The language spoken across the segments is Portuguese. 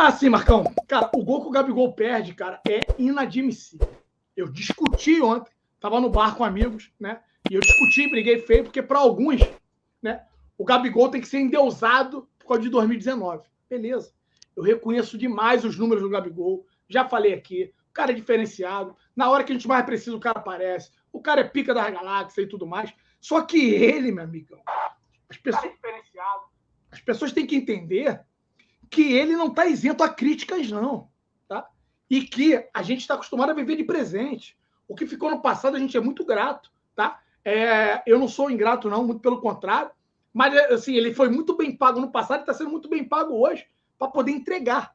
assim, Marcão, cara, o gol que o Gabigol perde, cara, é inadmissível. Eu discuti ontem, tava no bar com amigos, né? E eu discuti, briguei feio, porque para alguns, né, o Gabigol tem que ser endeusado por causa de 2019. Beleza. Eu reconheço demais os números do Gabigol. Já falei aqui. O cara é diferenciado. Na hora que a gente mais precisa, o cara aparece. O cara é pica das galáxias e tudo mais. Só que ele, meu amigão, as pessoas têm que entender que ele não está isento a críticas, não. Tá? E que a gente está acostumado a viver de presente. O que ficou no passado, a gente é muito grato. Tá? Eu não sou ingrato, não, muito pelo contrário. Mas, assim, ele foi muito bem pago no passado e está sendo muito bem pago hoje para poder entregar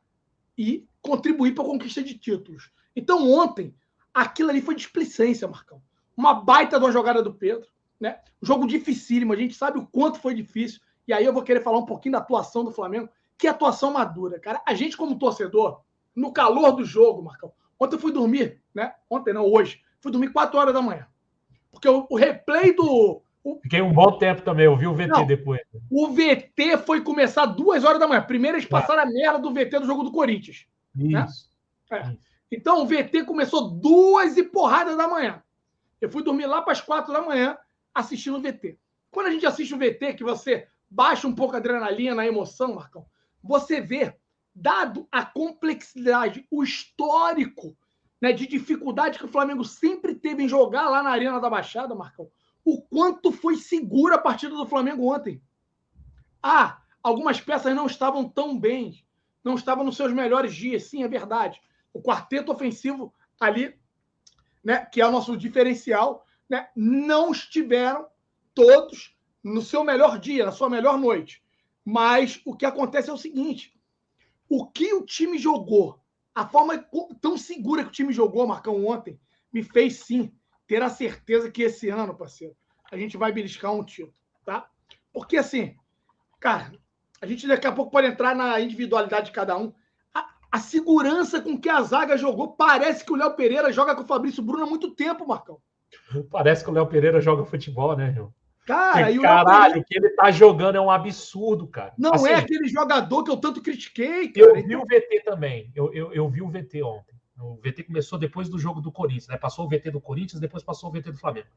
e contribuir para a conquista de títulos. Então, ontem, aquilo ali foi displicência, Marcão. Uma baita de uma jogada do Pedro. Né? Um jogo dificílimo, a gente sabe o quanto foi difícil. E aí eu vou querer falar um pouquinho da atuação do Flamengo. Que atuação madura, cara. A gente, como torcedor, no calor do jogo, Marcão. Ontem eu fui dormir, né? Ontem não, hoje. Fui dormir 4 horas da manhã. Porque o replay do... Fiquei um bom tempo também, eu vi o VT não, depois. O VT foi começar 2 horas da manhã. Primeiro eles passaram a merda do VT do jogo do Corinthians. Isso. Né? Isso. Então o VT começou 2 e porrada da manhã. Eu fui dormir lá para as 4 da manhã assistindo o VT. Quando a gente assiste o VT, que você baixa um pouco a adrenalina, a emoção, Marcão, você vê, dado a complexidade, o histórico, né, de dificuldade que o Flamengo sempre teve em jogar lá na Arena da Baixada, Marcão, o quanto foi segura a partida do Flamengo ontem. Algumas peças não estavam tão bem, não estavam nos seus melhores dias, sim, é verdade. O quarteto ofensivo ali, né, que é o nosso diferencial, né, não estiveram todos no seu melhor dia, na sua melhor noite. Mas o que acontece é o seguinte, o que o time jogou, a forma tão segura que o time jogou, Marcão, ontem, me fez, sim, ter a certeza que esse ano, parceiro, a gente vai beliscar um título, tá? Porque, assim, cara, a gente daqui a pouco pode entrar na individualidade de cada um. A segurança com que a zaga jogou, parece que o Léo Pereira joga com o Fabrício Bruno há muito tempo, Marcão. Parece que o Léo Pereira joga futebol, né, Rio? Cara, e o caralho, o que ele tá jogando é um absurdo, cara. Não assim, é aquele jogador que eu tanto critiquei, cara. Eu vi o VT também. Eu vi o VT ontem. O VT começou depois do jogo do Corinthians, né? Passou o VT do Corinthians, depois passou o VT do Flamengo.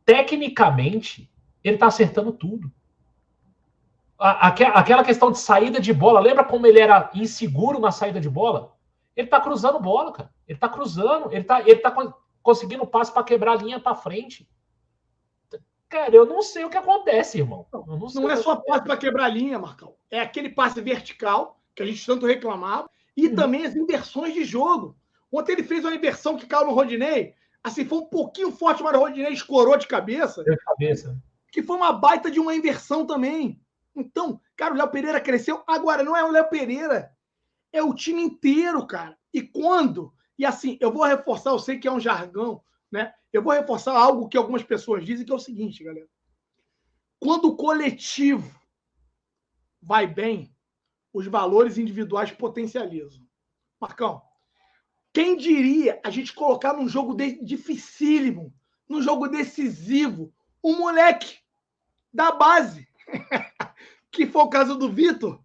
Tecnicamente, ele tá acertando tudo. Aquela questão de saída de bola, lembra como ele era inseguro na saída de bola? Ele tá cruzando bola, cara. Ele tá cruzando, ele tá conseguindo passe para quebrar a linha para frente. Cara, eu não sei o que acontece, irmão. Não é só passe para quebrar a linha, Marcão. É aquele passe vertical, que a gente tanto reclamava, e também as inversões de jogo. Ontem ele fez uma inversão que caiu no Rodinei, assim, foi um pouquinho forte, mas o Rodinei escorou de cabeça. Que foi uma baita de uma inversão também. Então, cara, o Léo Pereira cresceu. Agora, não é o Léo Pereira, é o time inteiro, cara. E quando... E assim, eu vou reforçar, eu sei que é um jargão, né? Eu vou reforçar algo que algumas pessoas dizem, que é o seguinte, galera. Quando o coletivo vai bem, os valores individuais potencializam. Marcão, quem diria a gente colocar num jogo dificílimo, num jogo decisivo, um moleque da base, que foi o caso do Vitor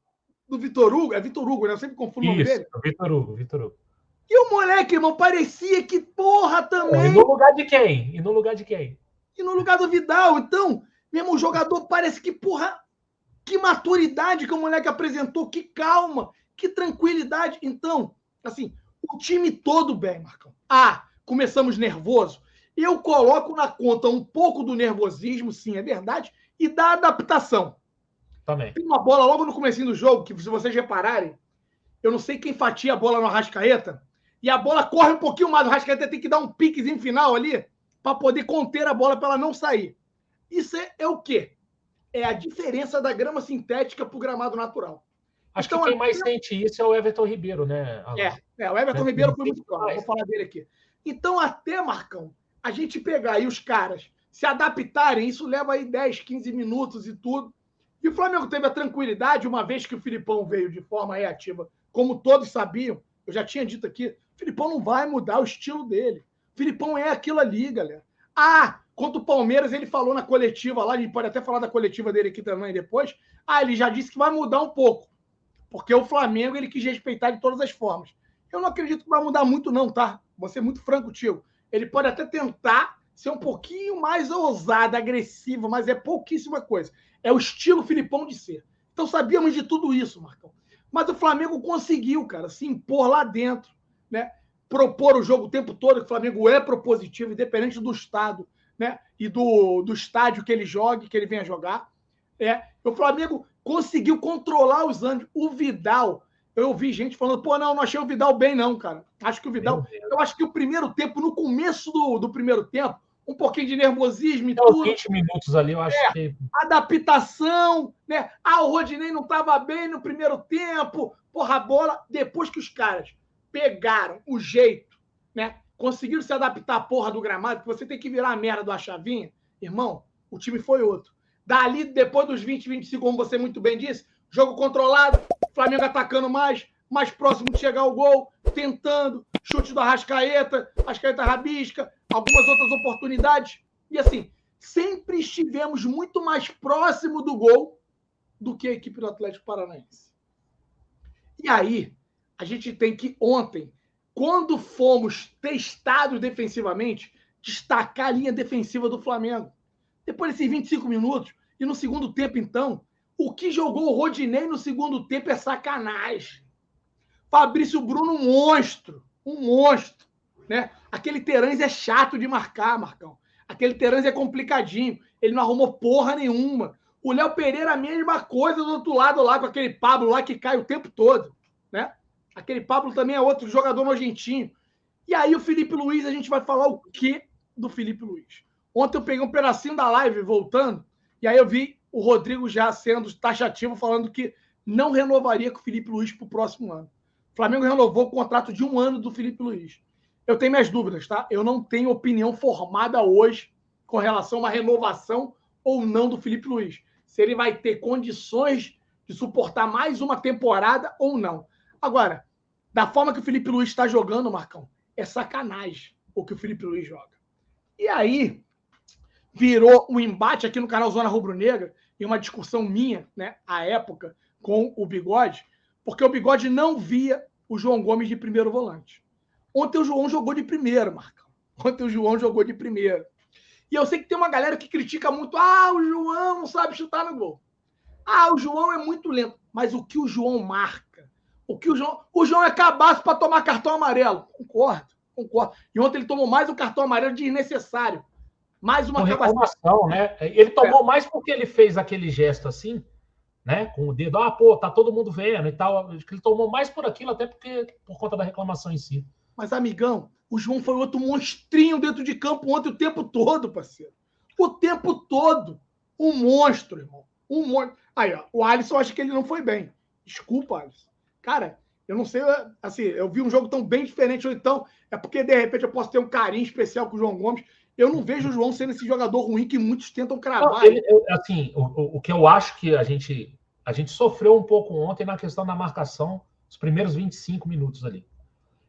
Hugo, é Vitor Hugo, né? Eu sempre confundo o nome dele. Vitor Hugo. E o moleque, irmão, parecia que porra também. E no lugar de quem? E no lugar do Vidal. Então, mesmo o jogador parece que, porra, que maturidade que o moleque apresentou, que calma, que tranquilidade. Então, assim, o time todo bem, Marcão. Começamos nervoso. Eu coloco na conta um pouco do nervosismo, sim, é verdade, e da adaptação. Também. Tem uma bola logo no comecinho do jogo, que se vocês repararem, eu não sei quem fatia a bola no Arrascaeta, e a bola corre um pouquinho mais, o Arrascaeta tem que dar um piquezinho final ali, para poder conter a bola, para ela não sair. Isso é o quê? É a diferença da grama sintética para o gramado natural. Acho que quem mais sente isso é o Everton Ribeiro, né? O Everton Ribeiro foi muito claro, vou falar dele aqui. Então, até, Marcão, a gente pegar aí os caras se adaptarem, isso leva aí 10, 15 minutos e tudo. E o Flamengo teve a tranquilidade, uma vez que o Filipão veio de forma reativa, como todos sabiam, eu já tinha dito aqui, o Filipão não vai mudar o estilo dele. O Filipão é aquilo ali, galera. Contra o Palmeiras, ele falou na coletiva lá, a gente pode até falar da coletiva dele aqui também depois. Ele já disse que vai mudar um pouco. Porque o Flamengo ele quis respeitar de todas as formas. Eu não acredito que vai mudar muito, não, tá? Vou ser muito franco, tio. Ele pode até tentar ser um pouquinho mais ousado, agressivo, mas é pouquíssima coisa. É o estilo Filipão de ser. Então sabíamos de tudo isso, Marcão. Mas o Flamengo conseguiu, cara, se impor lá dentro, né? Propor o jogo o tempo todo, que o Flamengo é propositivo, independente do estado, né? E do estádio que ele jogue, que ele venha jogar. O Flamengo conseguiu controlar os anos. O Vidal, eu ouvi gente falando, pô, não achei o Vidal bem, não, cara. Acho que o Vidal. Eu acho que o primeiro tempo, no começo do primeiro tempo, um pouquinho de nervosismo e tudo. 20 minutos ali, eu acho que. Adaptação, né? O Rodinei não estava bem no primeiro tempo. Porra, a bola. Depois que os caras pegaram o jeito, né? Conseguiram se adaptar à porra do gramado, que você tem que virar a merda da chavinha, irmão, o time foi outro. Dali, depois dos 20, 25, como você muito bem disse, jogo controlado, Flamengo atacando mais próximo de chegar ao gol, tentando, chute do Arrascaeta, Arrascaeta rabisca, algumas outras oportunidades. E assim, sempre estivemos muito mais próximo do gol do que a equipe do Atlético Paranaense. E aí, a gente tem que ontem, quando fomos testados defensivamente, destacar a linha defensiva do Flamengo. Depois desses 25 minutos, e no segundo tempo, então, o que jogou o Rodinei no segundo tempo é sacanagem. Fabrício Bruno, um monstro, né? Aquele Terãs é chato de marcar, Marcão. Aquele Terãs é complicadinho. Ele não arrumou porra nenhuma. O Léo Pereira, a mesma coisa do outro lado lá, com aquele Pablo lá que cai o tempo todo, né? Aquele Pablo também é outro jogador nojentinho. E aí o Felipe Luiz, a gente vai falar o quê do Felipe Luiz? Ontem eu peguei um pedacinho da live voltando, e aí eu vi o Rodrigo já sendo taxativo, falando que não renovaria com o Felipe Luiz para o próximo ano. O Flamengo renovou o contrato de 1 ano do Felipe Luiz. Eu tenho minhas dúvidas, tá? Eu não tenho opinião formada hoje com relação a uma renovação ou não do Felipe Luiz. Se ele vai ter condições de suportar mais uma temporada ou não. Agora, da forma que o Felipe Luiz está jogando, Marcão, é sacanagem o que o Felipe Luiz joga. E aí, virou um embate aqui no canal Zona Rubro Negra, e uma discussão minha, né, à época, com o Bigode, porque o Bigode não via o João Gomes de primeiro volante. Ontem o João jogou de primeiro, Marcão. Ontem o João jogou de primeiro. E eu sei que tem uma galera que critica muito, o João não sabe chutar no gol. O João é muito lento. Mas o que o João marca? O João é cabaço para tomar cartão amarelo. Concordo. E ontem ele tomou mais um cartão amarelo desnecessário. Mais uma reclamação, né? Ele tomou mais porque ele fez aquele gesto assim, né? Com o dedo, tá todo mundo vendo e tal. Ele tomou mais por aquilo, até por conta da reclamação em si. Mas, amigão, o João foi outro monstrinho dentro de campo ontem o tempo todo, parceiro. O tempo todo. Um monstro, irmão. Um monstro. Aí, ó, o Alisson, acho que ele não foi bem. Desculpa, Alisson. Cara, eu não sei, assim, eu vi um jogo tão bem diferente, ou então é porque, de repente, eu posso ter um carinho especial com o João Gomes. Eu não vejo o João sendo esse jogador ruim que muitos tentam cravar. Assim, o que eu acho que a gente sofreu um pouco ontem na questão da marcação, os primeiros 25 minutos ali.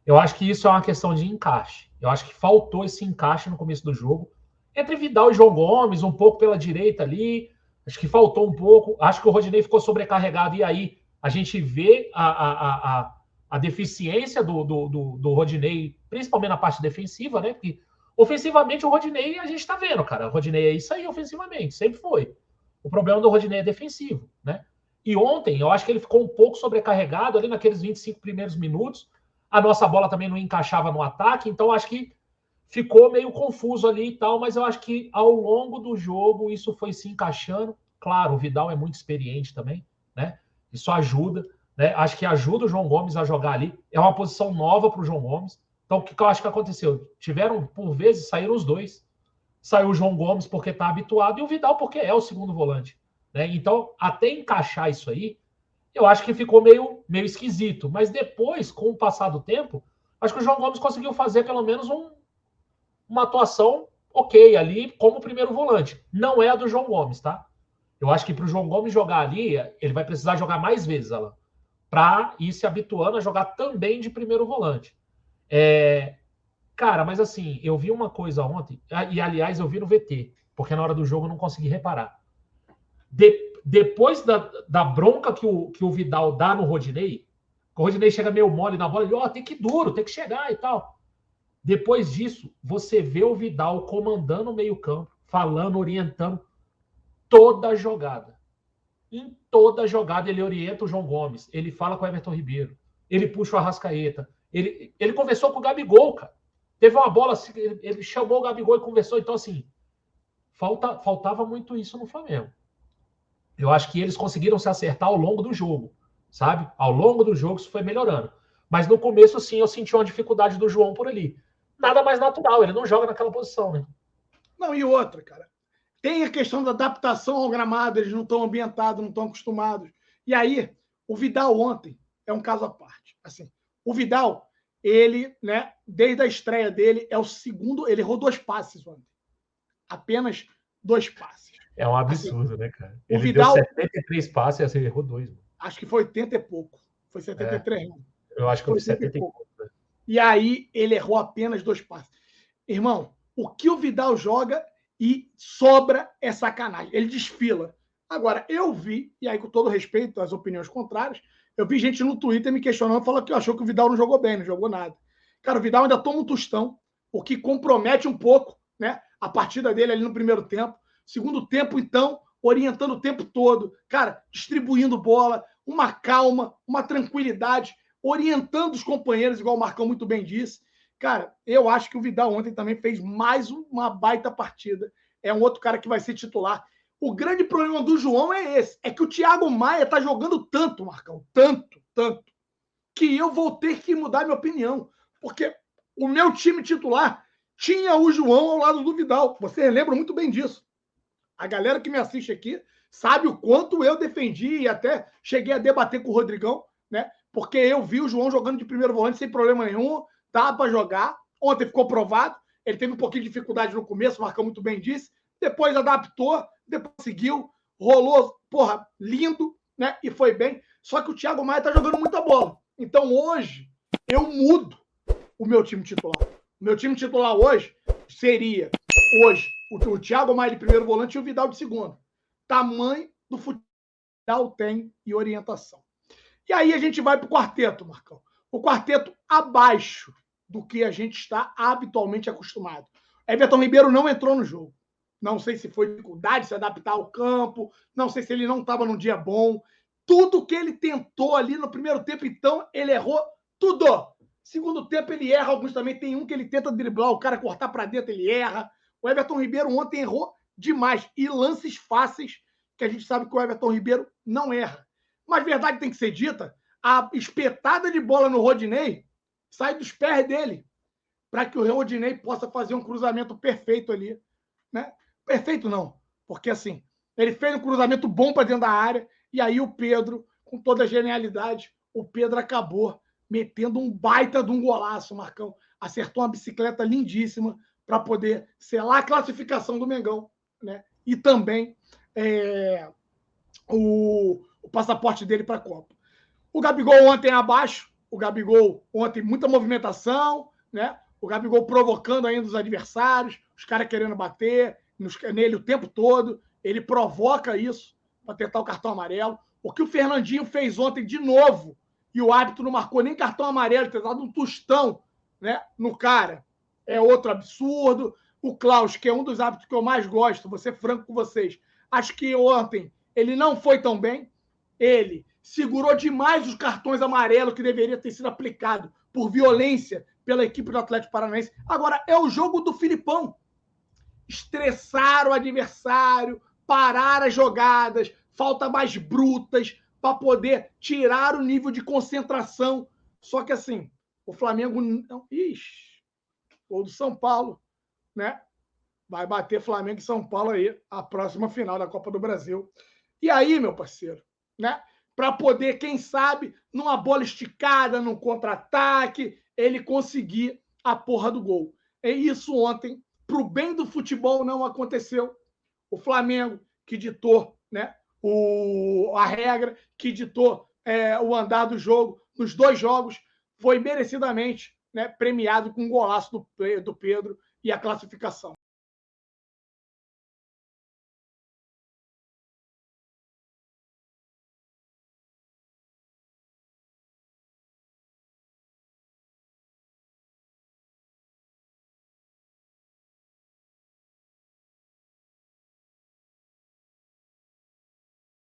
Eu acho que isso é uma questão de encaixe. Eu acho que faltou esse encaixe no começo do jogo. Entre Vidal e João Gomes, um pouco pela direita ali. Acho que faltou um pouco. Acho que o Rodinei ficou sobrecarregado. E aí a gente vê a deficiência do Rodinei, principalmente na parte defensiva, né? Porque ofensivamente o Rodinei a gente tá vendo, cara. O Rodinei é isso aí ofensivamente, sempre foi. O problema do Rodinei é defensivo, né? E ontem eu acho que ele ficou um pouco sobrecarregado ali naqueles 25 primeiros minutos. A nossa bola também não encaixava no ataque, então acho que ficou meio confuso ali e tal, mas eu acho que ao longo do jogo isso foi se encaixando. Claro, o Vidal é muito experiente também, né? Isso ajuda, né? Acho que ajuda o João Gomes a jogar ali. É uma posição nova para o João Gomes. Então, o que eu acho que aconteceu? Tiveram, por vezes, saíram os dois. Saiu o João Gomes porque está habituado e o Vidal porque é o segundo volante, né? Então, até encaixar isso aí, eu acho que ficou meio esquisito. Mas depois, com o passar do tempo, acho que o João Gomes conseguiu fazer pelo menos uma atuação ok ali como primeiro volante. Não é a do João Gomes, tá? Eu acho que para o João Gomes jogar ali, ele vai precisar jogar mais vezes, Alan, para ir se habituando a jogar também de primeiro volante. Cara, mas assim, eu vi uma coisa ontem, e aliás, eu vi no VT, porque na hora do jogo eu não consegui reparar. Depois da bronca que o Vidal dá no Rodinei, o Rodinei chega meio mole na bola, ele, tem que ir duro, tem que chegar e tal. Depois disso, você vê o Vidal comandando o meio-campo, falando, orientando toda a jogada. Em toda a jogada, ele orienta o João Gomes, ele fala com o Everton Ribeiro, ele puxa o Arrascaeta, ele conversou com o Gabigol, cara. Teve uma bola, assim, ele chamou o Gabigol e conversou. Então, assim, faltava muito isso no Flamengo. Eu acho que eles conseguiram se acertar ao longo do jogo, sabe? Ao longo do jogo isso foi melhorando. Mas no começo, sim, eu senti uma dificuldade do João por ali. Nada mais natural, ele não joga naquela posição, né? Não, e outra, cara. Tem a questão da adaptação ao gramado, eles não estão ambientados, não estão acostumados. E aí, o Vidal ontem é um caso à parte. Assim, o Vidal, ele, né, desde a estreia dele, é o segundo, ele errou 2 passes ontem. Apenas 2 passes. É um absurdo, assim, né, cara? Ele Vidal, deu 73 passes e assim, errou 2. Mano. Acho que foi 80 e pouco. Foi 73, não. Eu acho que foi 70 e pouco. Né? E aí, ele errou apenas 2 passes. Irmão, o que o Vidal joga e sobra é sacanagem. Ele desfila. Agora, eu vi, e aí com todo respeito às opiniões contrárias, eu vi gente no Twitter me questionando, falando que achou que o Vidal não jogou bem, não jogou nada. Cara, o Vidal ainda toma um tostão, o que compromete um pouco, né, a partida dele ali no primeiro tempo. Segundo tempo, então, orientando o tempo todo. Cara, distribuindo bola, uma calma, uma tranquilidade, orientando os companheiros, igual o Marcão muito bem disse. Cara, eu acho que o Vidal ontem também fez mais uma baita partida. É um outro cara que vai ser titular. O grande problema do João é esse. É que o Thiago Maia tá jogando tanto, Marcão. Tanto, que eu vou ter que mudar minha opinião. Porque o meu time titular tinha o João ao lado do Vidal. Vocês lembram muito bem disso. A galera que me assiste aqui sabe o quanto eu defendi e até cheguei a debater com o Rodrigão, né? Porque eu vi o João jogando de primeiro volante sem problema nenhum. Dá para jogar. Ontem ficou provado. Ele teve um pouquinho de dificuldade no começo, o Marcão muito bem disse. Depois adaptou, depois seguiu, rolou, porra, lindo, né? E foi bem. Só que o Thiago Maia tá jogando muita bola. Então hoje eu mudo o meu time titular. O meu time titular hoje seria o Thiago Maia de primeiro volante e o Vidal de segundo. Tamanho do futebol tem e orientação. E aí a gente vai para o quarteto, Marcão. O quarteto abaixo do que a gente está habitualmente acostumado. Everton Ribeiro não entrou no jogo. Não sei se foi dificuldade de se adaptar ao campo, não sei se ele não estava num dia bom. Tudo que ele tentou ali no primeiro tempo, então, ele errou tudo. Segundo tempo, ele erra. Alguns também tem um que ele tenta driblar, o cara cortar para dentro, ele erra. O Everton Ribeiro ontem errou demais. E lances fáceis, que a gente sabe que o Everton Ribeiro não erra. Mas verdade tem que ser dita, a espetada de bola no Rodinei sai dos pés dele, para que o Rodinei possa fazer um cruzamento perfeito ali. Né? Perfeito não, porque assim, ele fez um cruzamento bom para dentro da área, e aí o Pedro, com toda a genialidade, o Pedro acabou metendo um baita de um golaço, Marcão. Acertou uma bicicleta lindíssima para poder selar a classificação do Mengão, né? E também o passaporte dele para a Copa. O Gabigol ontem abaixo, o Gabigol ontem muita movimentação, né? O Gabigol provocando ainda os adversários, os caras querendo bater nele o tempo todo. Ele provoca isso para tentar o cartão amarelo. O que o Fernandinho fez ontem de novo, e o árbitro não marcou nem cartão amarelo, ter dado um tostão, né, no cara, é outro absurdo. O Klaus, que é um dos árbitros que eu mais gosto, vou ser franco com vocês, acho que ontem ele não foi tão bem. Ele segurou demais os cartões amarelos que deveria ter sido aplicado por violência pela equipe do Atlético Paranaense. Agora, é o jogo do Filipão. Estressar o adversário, parar as jogadas, falta mais brutas para poder tirar o nível de concentração. Só que assim, o Flamengo não... Ixi, gol do São Paulo, né? Vai bater Flamengo e São Paulo aí, a próxima final da Copa do Brasil. E aí, meu parceiro, né? Para poder, quem sabe, numa bola esticada, num contra-ataque, ele conseguir a porra do gol. E isso ontem, para o bem do futebol, não aconteceu. O Flamengo, que ditou, né, a regra, que ditou o andar do jogo, nos 2 jogos, foi merecidamente, né, premiado com um golaço do Pedro e a classificação.